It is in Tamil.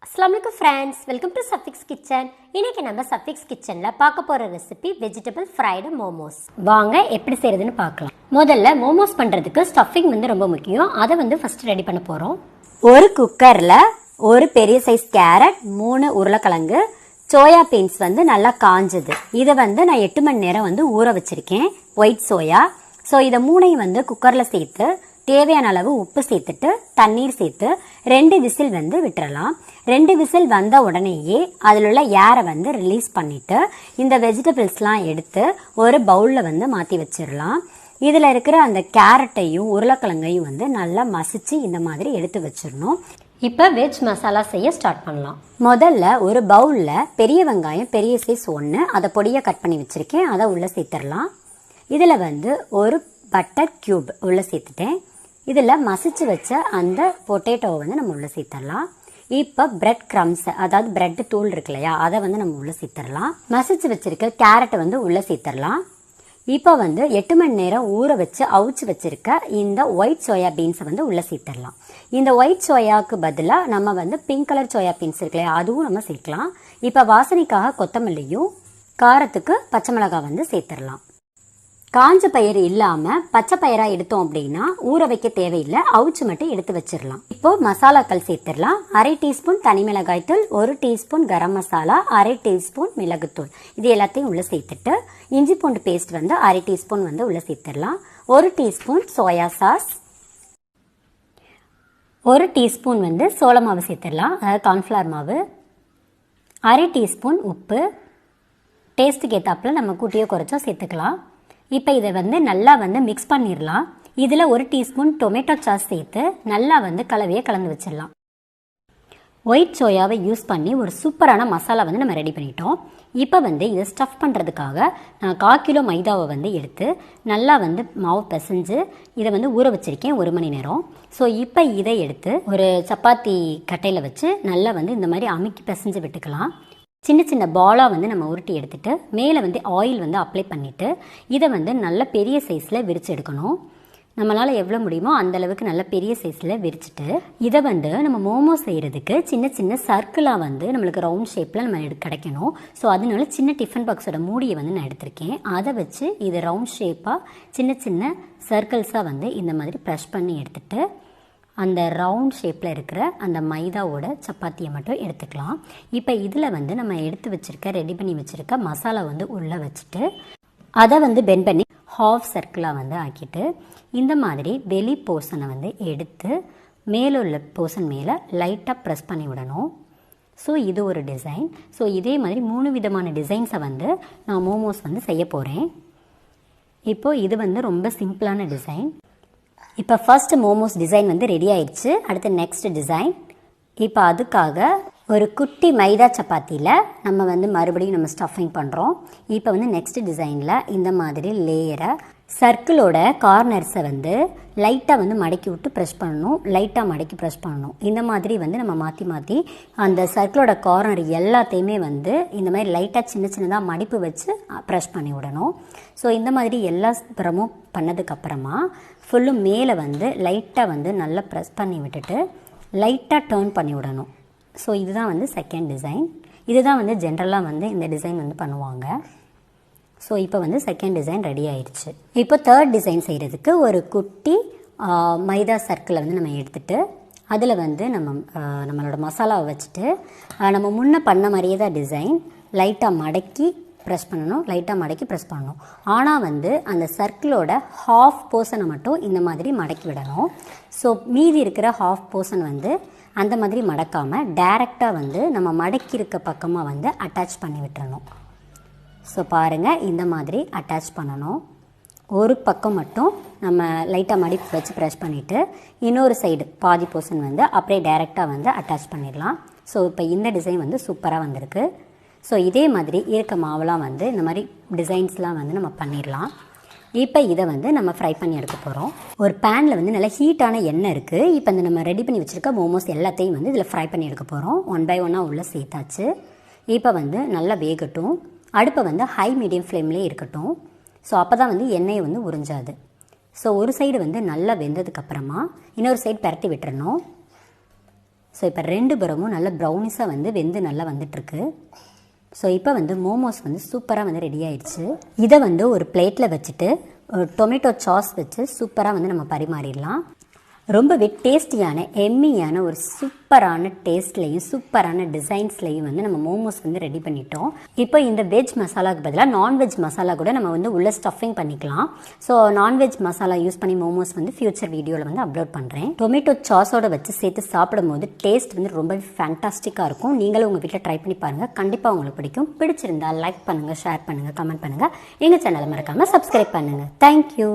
अस्सलाम वालेकुम फ्रेंड्स, वेलकम टू सफिक्स किचन. இன்னைக்கு நம்ம சஃபிக்ஸ் கிச்சன்ல பார்க்க போற ரெசிபி வெஜிடபிள் ஃப்ரைடு மோமோஸ். வாங்க எப்படி செய்யறதுன்னு பார்க்கலாம். முதல்ல மோமோஸ் பண்றதுக்கு ஸ்டஃபிங் ரொம்ப முக்கியம். அதை ஃபர்ஸ்ட் ரெடி பண்ண போறோம். ஒரு குக்கர்ல ஒரு பெரிய சைஸ் கேரட், 3 உருளைக்கிழங்கு, சோயா பீன்ஸ் நல்லா காஞ்சது. இதை நான் 8 மணி நேரம் ஊற வச்சிருக்கேன். White soya. ஸோ இதை மூணையும் குக்கர்ல சேர்த்து தேவையான அளவு உப்பு சேர்த்துட்டு தண்ணீர் சேர்த்து 2 விசில் விட்டுறலாம். 2 விசில் வந்த உடனேயே அதில் உள்ள ஏரை ரிலீஸ் பண்ணிட்டு இந்த வெஜிடபிள்ஸ்லாம் எடுத்து ஒரு பவுலில் மாற்றி வச்சிடலாம். இதில் இருக்கிற அந்த கேரட்டையும் உருளைக்கிழங்கையும் நல்லா மசிச்சு இந்த மாதிரி எடுத்து வச்சிடணும். இப்போ வெஜ் மசாலா செய்ய ஸ்டார்ட் பண்ணலாம். முதல்ல ஒரு பவுலில் பெரிய வெங்காயம் பெரிய சைஸ் 1 அதை பொடியாக கட் பண்ணி வச்சுருக்கேன். அதை உள்ளே சேர்த்துடலாம். இதில் ஒரு பட்டர் கியூப் உள்ளே சேர்த்துட்டேன். இதில் மசிச்சு வச்ச அந்த பொட்டேட்டோவை நம்ம உள்ளே சேர்த்துடலாம். இப்போ பிரெட் க்ரம்ஸ், அதாவது பிரெட் தூள் இருக்கு இல்லையா, அதை நம்ம உள்ளே சேர்த்துடலாம். மசிச்சு வச்சிருக்க கேரட்டை உள்ளே சேர்த்துடலாம். இப்போ 8 மணி நேரம் ஊற வச்சு அவிச்சு வச்சிருக்க இந்த ஒயிட் சோயா பீன்ஸை உள்ளே சேர்த்துடலாம். இந்த ஒயிட் சோயாவுக்கு பதிலாக நம்ம பிங்க் கலர் சோயா பீன்ஸ் இருக்கு இல்லையா, அதுவும் நம்ம சேர்க்கலாம். இப்போ வாசனைக்காக கொத்தமல்லியும் காரத்துக்கு பச்சை மிளகாய் சேர்த்துடலாம். காஞ்ச பயிர் இல்லாம பச்சை பயிரா எடுத்தோம் அப்படின்னா ஊற வைக்க தேவையில்லை, அவிச்சு மட்டும் எடுத்து வச்சிடலாம். இப்போ மசாலாக்கள் சேர்த்துடலாம். 1/2 டீஸ்பூன் தனி மிளகாய் தூள், 1 டீஸ்பூன் கரம் மசாலா, 1/2 டீஸ்பூன் மிளகுத்தூள், இது எல்லாத்தையும் உள்ள சேர்த்துட்டு இஞ்சி பூண்டு பேஸ்ட் 1/2 டீஸ்பூன் உள்ள சேர்த்துடலாம். 1 டீஸ்பூன் சோயா சாஸ், 1 டீஸ்பூன் சோள மாவு சேர்த்துடலாம், அதாவது கார்ன்ஃபிளவர் மாவு, 1/2 டீஸ்பூன் உப்பு, டேஸ்ட்டுக்கு ஏற்றாப்புல நம்ம கூட்டியோ குறைச்சோ சேர்த்துக்கலாம். இப்போ இதை நல்லா மிக்ஸ் பண்ணிடலாம். இதில் 1 டீஸ்பூன் டொமேட்டோ சாஸ் சேர்த்து நல்லா கலவையை கலந்து வச்சிடலாம். ஒயிட் சோயாவை யூஸ் பண்ணி ஒரு சூப்பரான மசாலா நம்ம ரெடி பண்ணிட்டோம். இப்போ இதை ஸ்டஃப் பண்ணுறதுக்காக நான் 1/4 கிலோ மைதாவை எடுத்து நல்லா மாவு பிசைஞ்சு இதை ஊற வச்சிருக்கேன் 1 மணி நேரம். ஸோ இப்போ இதை எடுத்து ஒரு சப்பாத்தி கட்டையில் வச்சு நல்லா இந்த மாதிரி அமுக்கி பிசைஞ்சு விட்டுக்கலாம். சின்ன சின்ன பாலாக நம்ம உருட்டி எடுத்துகிட்டு மேலே ஆயில் அப்ளை பண்ணிவிட்டு இதை நல்ல பெரிய சைஸில் விரித்து எடுக்கணும். நம்மளால் எவ்வளோ முடியுமோ அந்தளவுக்கு நல்ல பெரிய சைஸில் விரிச்சிட்டு இதை நம்ம மோமோ செய்கிறதுக்கு சின்ன சின்ன சர்க்கிளாக நம்மளுக்கு ரவுண்ட் ஷேப்பில் நம்ம கிடைக்கணும். ஸோ அதனால சின்ன டிஃபன் பாக்ஸோட மூடியை நான் எடுத்திருக்கேன். அதை வச்சு இதை ரவுண்ட் ஷேப்பாக சின்ன சின்ன சர்க்கிள்ஸாக இந்த மாதிரி ப்ரெஷ் பண்ணி எடுத்துகிட்டு அந்த ரவுண்ட் ஷேப்பில் இருக்கிற அந்த மைதாவோட சப்பாத்தியை மட்டும் எடுத்துக்கலாம். இப்போ இதில் நம்ம எடுத்து வச்சுருக்க ரெடி பண்ணி வச்சுருக்க மசாலா உள்ளே வச்சுட்டு அதை பெண்ட் பண்ணி ஹாஃப் சர்க்கிளாக ஆக்கிட்டு இந்த மாதிரி வெளி போர்ஷனை எடுத்து மேலே உள்ள போர்ஷன் மேலே லைட்டாக ப்ரெஸ் பண்ணி விடணும். ஸோ இது ஒரு டிசைன். ஸோ இதே மாதிரி 3 விதமான டிசைன்ஸை நான் மோமோஸ் செய்ய போகிறேன். இப்போது இது ரொம்ப சிம்பிளான டிசைன். இப்போ ஃபர்ஸ்ட் மோமோஸ் டிசைன் ரெடி ஆயிடுச்சு. அடுத்து நெக்ஸ்ட் டிசைன். இப்போ அதுக்காக ஒரு குட்டி மைதா சப்பாத்தியில் நம்ம மறுபடியும் நம்ம ஸ்டஃபிங் பண்ணுறோம். இப்போ நெக்ஸ்ட் டிசைனில் இந்த மாதிரி லேயரை சர்க்கிளோட கார்னர்ஸை லைட்டாக மடக்கி விட்டு ப்ரெஸ் பண்ணணும், லைட்டாக மடக்கி ப்ரெஸ் பண்ணணும். இந்த மாதிரி நம்ம மாற்றி மாற்றி அந்த சர்க்கிளோட கார்னர் எல்லாத்தையுமே இந்த மாதிரி லைட்டாக சின்ன சின்னதாக மடிப்பு வச்சு ப்ரெஸ் பண்ணி விடணும். ஸோ இந்த மாதிரி எல்லா புறமும் பண்ணதுக்கப்புறமா ஃபுல்லும் மேலே லைட்டாக நல்லா ப்ரெஸ் பண்ணி விட்டுட்டு லைட்டாக டர்ன் பண்ணி விடணும். ஸோ இதுதான் செகண்ட் டிசைன். இதுதான் ஜென்ரலாக இந்த டிசைன் பண்ணுவாங்க. ஸோ இப்போ செகண்ட் டிசைன் ரெடி ஆயிடுச்சு. இப்போ தேர்ட் டிசைன் செய்கிறதுக்கு ஒரு குட்டி மைதா சர்க்கிளை நம்ம எடுத்துகிட்டு அதில் நம்மளோட மசாலாவை வச்சுட்டு நம்ம முன்ன பண்ண மாதிரியே தான் டிசைன் லைட்டாக மடக்கி ப்ரெஸ் பண்ணணும், லைட்டாக மடக்கி ப்ரெஸ் பண்ணணும். ஆனால் அந்த சர்க்கிளோட ஹாஃப் போர்ஷனை மட்டும் இந்த மாதிரி மடக்கி விடணும். ஸோ மீதி இருக்கிற ஹாஃப் போர்ஷன் அந்த மாதிரி மடக்காமல் டைரெக்டாக நம்ம மடக்கி இருக்க பக்கமாக அட்டாச் பண்ணி விட்டுறணும். ஸோ பாருங்கள், இந்த மாதிரி அட்டாச் பண்ணணும். ஒரு பக்கம் மட்டும் நம்ம லைட்டாக மடிப்பு வச்சு ப்ரெஸ் பண்ணிவிட்டு இன்னொரு சைடு பாதி போர்ஷன் அப்படியே டைரெக்டாக அட்டாச் பண்ணிடலாம். ஸோ இப்போ இந்த டிசைன் சூப்பராக வந்திருக்கு. ஸோ இதே மாதிரி இருக்க மாவெலாம் இந்த மாதிரி டிசைன்ஸ்லாம் நம்ம பண்ணிடலாம். இப்போ இதை நம்ம ஃப்ரை பண்ணி எடுக்க போகிறோம். ஒரு பேனில் நல்லா ஹீட்டான எண்ணெய் இருக்குது. இப்போ நம்ம ரெடி பண்ணி வச்சுருக்க மோமோஸ் எல்லாத்தையும் இதில் ஃப்ரை பண்ணி எடுக்க போகிறோம். 1 பை 1 உள்ளே சேர்த்தாச்சு. இப்போ நல்லா வேகட்டும். அடுப்பை ஹை மீடியம் ஃப்ளேம்லேயே இருக்கட்டும். ஸோ அப்போ தான் எண்ணெயை உறிஞ்சாது. ஸோ ஒரு சைடு நல்லா வெந்ததுக்கப்புறமா இன்னொரு சைடு பரட்டி விட்டுறணும். ஸோ இப்போ 2 புறமும் நல்லா ப்ரௌனிஸாக வந்து வெந்து நல்லா வந்துட்டுருக்கு. ஸோ இப்போ வந்து மோமோஸ் வந்து சூப்பராக வந்து ரெடி ஆயிடுச்சு. இதை வந்து ஒரு பிளேட்டில் வச்சுட்டு டொமேட்டோ சாஸ் வச்சு சூப்பராக வந்து நம்ம பரிமாறிடலாம். ரொம்பவே டேஸ்டியான எம்மியான ஒரு சூப்பரான டேஸ்ட்லையும் சூப்பரான டிசைன்ஸ்லையும் வந்து நம்ம மோமோஸ் வந்து ரெடி பண்ணிட்டோம். இப்போ இந்த வெஜ் மசாலாவுக்கு பதிலாக நான்வெஜ் மசாலா கூட நம்ம வந்து உள்ள ஸ்டஃபிங் பண்ணிக்கலாம். ஸோ நான்வெஜ் மசாலா யூஸ் பண்ணி மோமோஸ் வந்து ஃபியூச்சர் வீடியோவில் வந்து அப்லோட் பண்ணுறேன். டொமேட்டோ சாஸோட வச்சு சேர்த்து சாப்பிடும் போது டேஸ்ட் வந்து ரொம்பவே ஃபேண்டாஸ்டிக்காக இருக்கும். நீங்களும் உங்கள் வீட்டில் ட்ரை பண்ணி பாருங்கள். கண்டிப்பாக உங்களுக்கு பிடிக்கும். பிடிச்சிருந்தா லைக் பண்ணுங்கள், ஷேர் பண்ணுங்கள், கமெண்ட் பண்ணுங்கள். எங்கள் சேனலை மறக்காமல் சப்ஸ்கிரைப் பண்ணுங்கள். தேங்க்யூ.